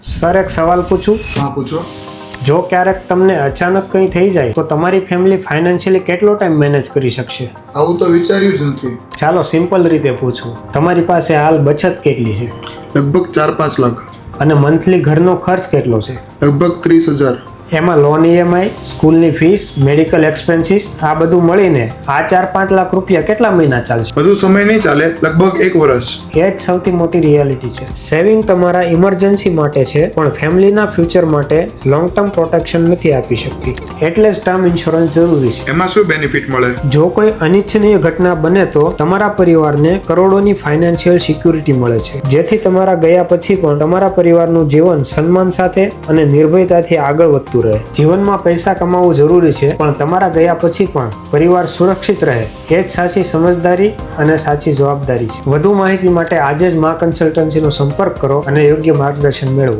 Sir, એક સવાલ પૂછું? હા પૂછો. જો ક્યારેક તમને અચાનક કંઈ થઈ જાય તો તમારી ફેમિલી ફાઇનાન્શિયલી કેટલો ટાઈમ મેનેજ કરી શકશે? આવું તો વિચાર્યું જ નથી. ચાલો સિમ્પલ રીતે પૂછું, તમારી પાસે હાલ બચત કેટલી છે? લગભગ 4-5 લાખ. અને મંથલી ઘરનો ખર્ચ કેટલો છે? લગભગ 30,000. એમાં લોન ઈએમઆઈ, સ્કૂલની ફીસ, મેડિકલ એક્સપેન્સીસ આ બધું મળીને આ 4-5 લાખ રૂપિયા કેટલા મહિના ચાલશે? વધુ સમય નહીં ચાલે, લગભગ 1 વર્ષ. એ જ સૌથી મોટી રિયાલિટી છે. સેવિંગ તમારા ઇમરજન્સી માટે છે, પણ ફેમિલીના ફ્યુચર માટે લોંગ ટર્મ પ્રોટેક્શન નથી આપી શકતી. એટલે જ ટર્મ ઇન્સ્યોરન્સ જરૂરી છે. એમાં શું બેનિફિટ મળે? જો કોઈ અનિચ્છનીય ઘટના બને તો તમારા પરિવારને કરોડોની ફાઇનાન્શિયલ સિક્યુરિટી મળે છે, જેથી તમારા ગયા પછી પણ તમારા પરિવારનું જીવન સન્માન સાથે અને નિર્ભયતાથી આગળ વધતું રહે. જીવનમાં પૈસા કમાવવું જરૂરી છે, પણ તમારા ગયા પછી પણ પરિવાર સુરક્ષિત રહે એ જ સાચી સમજદારી અને સાચી જવાબદારી છે. વધુ માહિતી માટે આજે જ મા કન્સલ્ટન્સીનો સંપર્ક કરો અને યોગ્ય માર્ગદર્શન મેળવો.